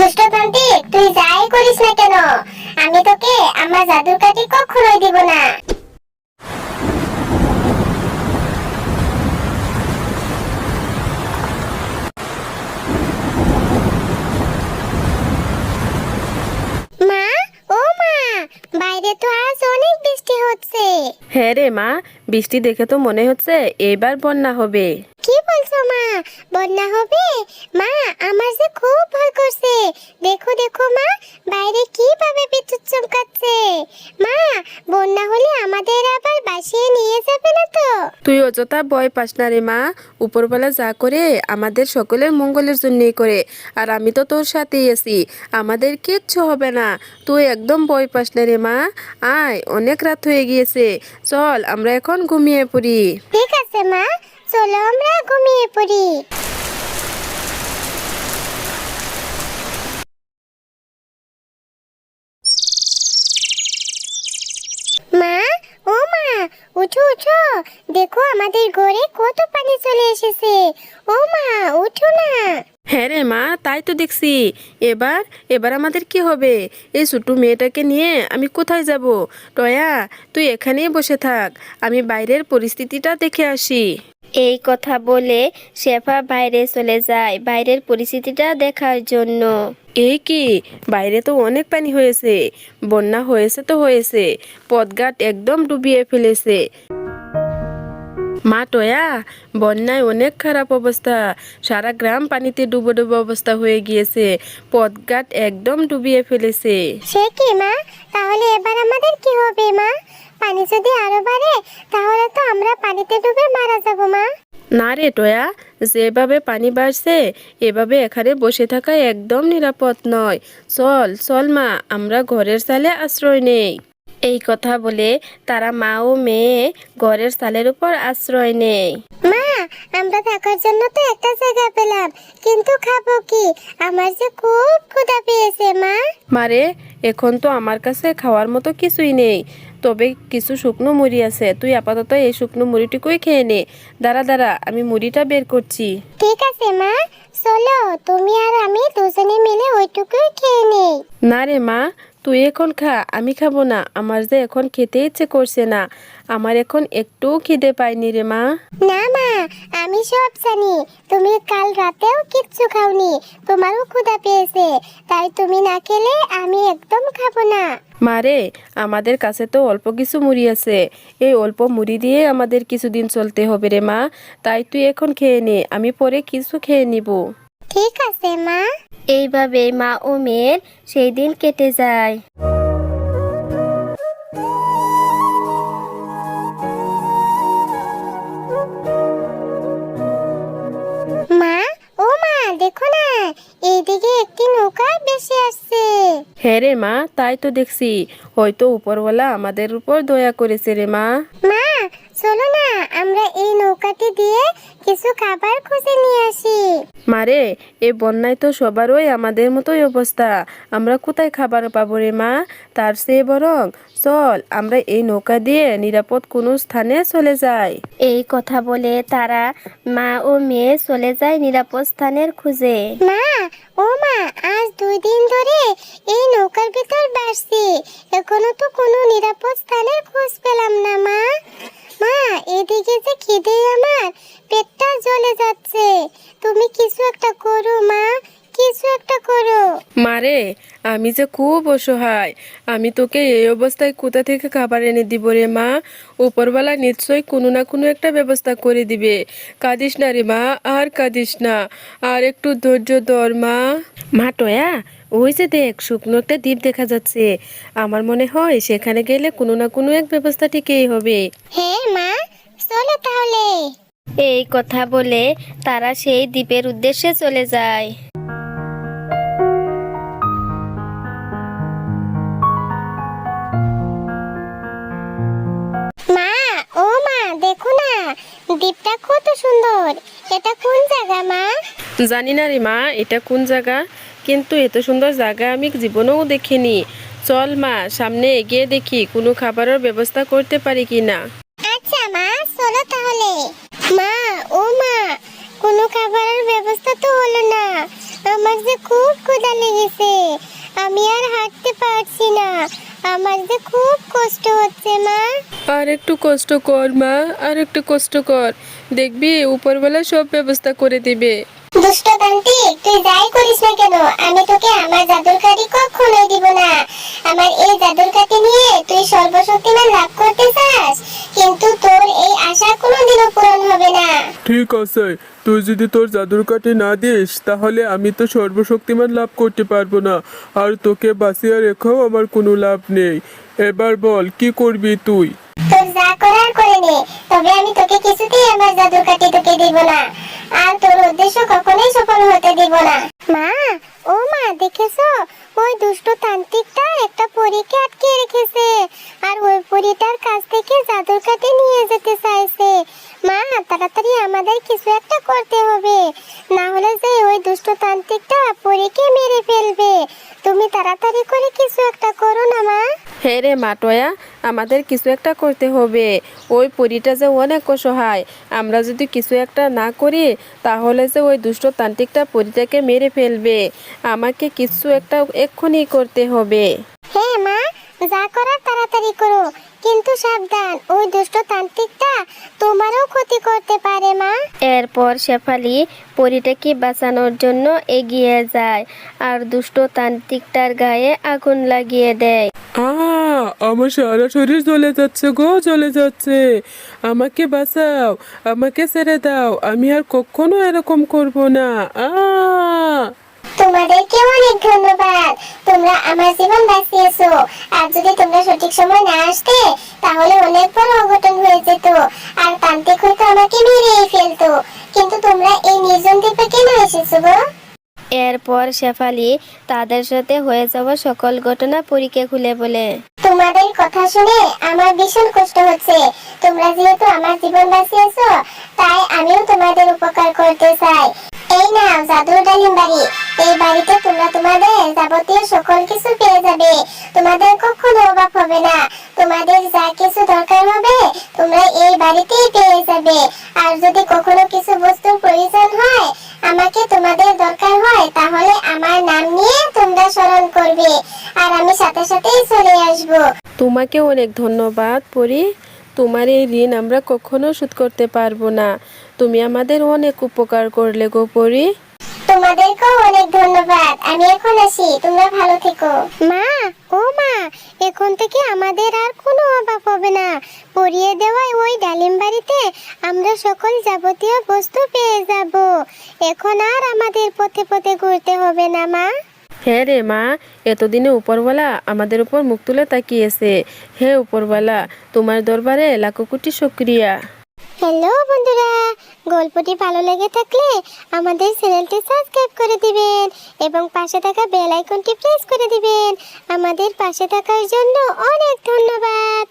দুষ্টতান্ত্রিক, তুই যাই করিস না কেন, আমি তোকে আমার জাদুর কাঠি কখনোই দিব না। মা, ও মা, বাইরে তো আজ অনেক বৃষ্টি হচ্ছে। হ্যাঁ রে মা, বৃষ্টি দেখে তো মনে হচ্ছে এবার বন্যা হবে। কি বলছো মা, বন্যা হবে? মা, আমার যে খুব ভয় করছে। দেখো দেখো মা, বাইরে কিভাবে বিদ্যুৎ চমকাচ্ছে। মা, বন্যা হলে আমাদের আবার ভাসিয়ে নিয়ে যাবে না তো? তুই অযথা ভয় পাস না রে মা, উপরবেলা যা করে আমাদের সকলের মঙ্গলের জন্যই করে। আর আমি তো তোর সাথেই আছি, আমাদের কিচ্ছু হবে না। তুই একদম ভয় পাস না রে মা। আয়, অনেক রাত হয়ে গিয়েছে, চল আমরা এখন ঘুমিয়ে পড়ি। ঠিক আছে মা, চলো আমরা ঘুমিয়ে পড়ি। মা, ও মা, উঠো উঠো, দেখো আমাদের ঘরে কত পানি চলে এসেছে। ও মা, উঠো না। হ্যাঁ রে মা, তাই তো দেখছি। এবার এবার আমাদের কি হবে? এই ছোট্ট মেয়েটাকে নিয়ে আমি কোথায় যাব? টয়া, তুই এখানেই বসে থাক, আমি বাইরের পরিস্থিতিটা দেখে আসি। এই কথা বলে শেফা বাইরে চলে যায় বাইরের পরিস্থিতিটা দেখার জন্য। এই কি, বাইরে তো অনেক পানি হয়েছে, বন্যা হয়েছে তো হয়েছে, পথঘাট একদম ডুবিয়ে ফেলেছে। মা টয়া, বন্যায় অনেক খারাপ অবস্থা, সারা গ্রাম পানিতে ডুবো ডুবো অবস্থা হয়ে গিয়েছে, পথঘাট একদম ডুবিয়ে ফেলেছে। সে কি মা, তাহলে এবার আমাদের কি হবে মা? পানি যদি আরো বাড়ে তাহলে তো আমরা পানিতে ডুবে মারা যাব মা। না রে টয়া, যেভাবে পানি বাড়ছে এভাবে এখানে বসে থাকা একদম নিরাপদ নয়। চল চল মা, আমরা ঘরের চালে আশ্রয় নেই। এই কথা বলে তারা মা ও মেয়ে ঘরের চালের উপর আশ্রয় নেয়। মা, আমরা থাকার জন্য তো একটা জায়গা পেলাম, কিন্তু খাবো কি? আমার যে খুব ক্ষুধা পেয়েছে মা। মারে, এখন তো আমার কাছে খাওয়ার মতো কিছুই নেই, তবে কিছু শুকনো মুড়ি আছে, তুই আপাতত এই শুকনো মুড়িটুকুই খেয়ে নে। দাঁড়া দাঁড়া, আমি মুড়িটা বের করছি। ঠিক আছে মা, চলো তুমি আর আমি দুজনে মিলে ওইটুকুই খেয়ে নেই। না রে মা, তুই এখন খা, আমি খাবো না, আমার যে এখন খেতে ইচ্ছে করছে না, আমার এখন একটুও খিদে পাইনি রে মা। না মা, আমি সব জানি, তুমি কাল রাতেও কিচ্ছু খাওনি, তোমারও ক্ষুধা পেয়েছে, তাই তুমি না খেলে আমি একদম খাবো না। মারে, আমাদের কাছে তো অল্প কিছু মুড়ি আছে, এই অল্প মুড়ি দিয়ে আমাদের কিছুদিন চলতে হবে রে মা, তাই তুই এখন খেয়ে নে, আমি পরে কিছু খেয়ে নিব। ঠিক আছে মা। এইভাবে মা ও মেয়ের সেই দিন কেটে যায়। মা, ও মা, দেখো না, এইদিকে একটি নৌকা ভেসে আসছে। হ্যাঁ রে মা, তাই তো দেখছি, হয়তো উপরওয়ালা আমাদের উপর দয়া করেছে রে মা। মা, চলো না, আমরা এই নৌকাটি দিয়ে কিছু খাবার খুঁজে নিয়ে আসি। মারে, এই বন্যায় তো সবারই আমাদের মতোই অবস্থা, আমরা কোথায় খাবার পাবো রে মা? তার চেয়ে বরং চল আমরা এই নৌকা দিয়ে নিরাপদ কোনো স্থানে চলে যাই। এই কথা বলে তারা মা ও মেয়ে চলে যায় নিরাপদ স্থানের খুঁজে। মা, ও মা, আজ 2 দিন ধরে এই নৌকার ভিতর ভাসছি, এখনো তো কোনো নিরাপদ স্থানের খোঁজ পেলাম না মা। মা, এদিকে যে খিদে আমার পেটটা জ্বলে যাচ্ছে, তুমি কিছু একটা করো মা, কিছু একটা করো। মারে, আমি যে খুব অসহায়, আমি তোকে এই অবস্থায় কোথা থেকে খাবার এনে দিব রে মা? উপরওয়ালা নিশ্চয়ই কোনো না কোনো একটা ব্যবস্থা করে দিবে। কাঁদিস না রে মা, আর কাঁদিস না, আর একটু ধৈর্য ধর মা। মা টয়া, ওই যে দেখ, শুকনো একটা দ্বীপ দেখা যাচ্ছে, আমার মনে হয় সেখানে গেলে কোনো না কোনো এক ব্যবস্থা ঠিকই হবে। হ্যাঁ মা, চলো তাহলে। এই কথা বলে তারা সেই দ্বীপের উদ্দেশ্যে চলে যায়। মা, ও মা, দেখো না, দ্বীপটা কত সুন্দর। এটা কোন জায়গা মা? জানি না রে মা, এটা কোন জায়গা, কিন্তু এত সুন্দর জায়গা আমি জীবনেও দেখিনি। চল মা, সামনে এগিয়ে দেখি কোনো খাবারের ব্যবস্থা করতে পারি কি না। আচ্ছা মা, চলো তাহলে। মা, ও মা, কোনো খাবারের ব্যবস্থা তো হলো না, আমার যে খুব ক্ষুধা লেগেছে, আমি আর হাঁটতে পারছি না, আমার যে খুব কষ্ট হচ্ছে মা। আর একটু কষ্ট কর মা, আর একটু কষ্ট কর, দেখবি উপরওয়ালা সব ব্যবস্থা করে দিবে। দুষ্ট তান্ত্রিক, তুই যাই করিস না কেন, আমি তোকে আমার জাদুর কাঠি কখনোই দিব না। আমার এই জাদুর কাঠি নিয়ে তুই সর্বশক্তিমান লাভ করতে চাস, কিন্তু তোর এই আশা কোনোদিনও পূরণ হবে না। ঠিক আছে, তুই যদি তোর জাদুর কাঠি না দিস তাহলে আমি তো সর্বশক্তিমান লাভ করতে পারবো না, আর তোকে বাঁচিয়ে রেখেও আমার কোনো লাভ নেই। এবার বল কি করবি তুই? তোর যা করার করে নে, তবে আমি তোকে কিছুতেই আমার জাদুর কাঠি তোকে দিব না, আর তোর উদ্দেশ্য কখনোই সফল হতে দিব না। মা, ও মা, দেখেছো ওই দুষ্ট তান্ত্রিকটা একটা পরীকে আটকে রেখেছে, আর ওই পরীটার কাছ থেকে জাদুর কাঠি নিয়ে যেতে চাইছে। মা, তাড়াতাড়ি আমাদের কিছু একটা করতে হবে, না হলে যে ওই দুষ্ট তান্ত্রিকটা পরীকে মেরে ফেলবে। তুমি তাড়াতাড়ি করে কিছু একটা করো না মা। হ্যাঁ রে মাটয়া, আমাদের কিছু একটা করতে হবে। ওই পরীটা যে অনেক অসহায়, আমরা যদি কিছু একটা না করি তাহলে যে ওই দুষ্ট তান্ত্রিকটা পরীটাকে মেরে ফেলবে। আমাকে কিছু একটা এক্ষুনি করতে হবে। হ্যাঁ মা, যা করার তাড়াতাড়ি করো, কিন্তু সাবধান, ওই দুষ্ট তান্ত্রিকটা তোমারও ক্ষতি করতে পারে মা। এরপর শেফালি পরীটাকে বাঁচানোর জন্য এগিয়ে যায় আর দুষ্ট তান্ত্রিকটার গায়ে আগুন লাগিয়ে দেয়। আমার সারা শরীর জ্বলে যাচ্ছে গো, জ্বলে যাচ্ছে। আমাকে বাঁচাও, আমাকে ছেড়ে দাও, আমি আর কখনো এরকম করব না। তোমাদেরকে অনেক ধন্যবাদ, তোমরা আমার জীবন বাঁচিয়েছো। আর যদি তোমরা সঠিক সময় না আসতে তাহলে অনেক বড় অঘটন হয়ে যেত, আর তান্ত্রিক হয়তো আমাকে মেরেই ফেলতো। কিন্তু তোমরা এই নির্জন দ্বীপে কেন এসেছো গো? এরপর শেফালি তাদের সাথে হয়ে যাওয়া সকল ঘটনা পরীকে খুলে বলে। তোমাদের কথা শুনে আমার ভীষণ কষ্ট হচ্ছে। তোমরা যেহেতু আমার জীবন বাঁচিয়েছো, তাই আমিও তোমাদের উপকার করতে চাই। এই নাও জাদুর ডালিম বাড়ি, এই বাড়িতে তোমরা তোমাদের যাবতীয় সকল কিছু পেয়ে যাবে। তোমাদের কখনো অভাব হবে না, তোমাদের যা কিছু দরকার হবে তোমরা এই বাড়িতেই পেয়ে যাবে। আর যদি কখনো কিছু বস্তুর প্রয়োজন হয়, আমাকে তোমাদের দরকার হয়, তাহলে আমার নাম নিয়ে তোমরা স্মরণ করবে, আর আমি সাথে সাথেই চলে আসবো। তোমাকে অনেক ধন্যবাদ পরি, তোমার এই ঋণ আমরা কখনো শোধ করতে পারবো না। তুমি আমাদের অনেক উপকার করলে গো পরি। তোমাদেরকেও অনেক ধন্যবাদ, আমি এখন আসি, তোমরা ভালো থেকো। মা, ও মা, এখন থেকে আমাদের আর কোনো অভাব হবে না। পরিয়ে দেওয়া ওই ডালিম বাড়িতে আমরা সকল যাবতীয় বস্তু পেয়ে যাব। এখন আর আমাদের পথে পথে ঘুরতে হবে না মা। হ্যাঁ রে মা, এতদিনে উপরওয়ালা আমাদের উপর মুখ তুলে তাকিয়েছে। হে উপরওয়ালা, তোমার দরবারে লাখো কোটি শুকরিয়া। হ্যালো বন্ধুরা, গল্পটি ভালো লেগে থাকলে আমাদের চ্যানেলটি সাবস্ক্রাইব করে দিবেন এবং পাশে থাকা বেল আইকনটি প্রেস করে দিবেন। আমাদের পাশে থাকার জন্য অনেক ধন্যবাদ।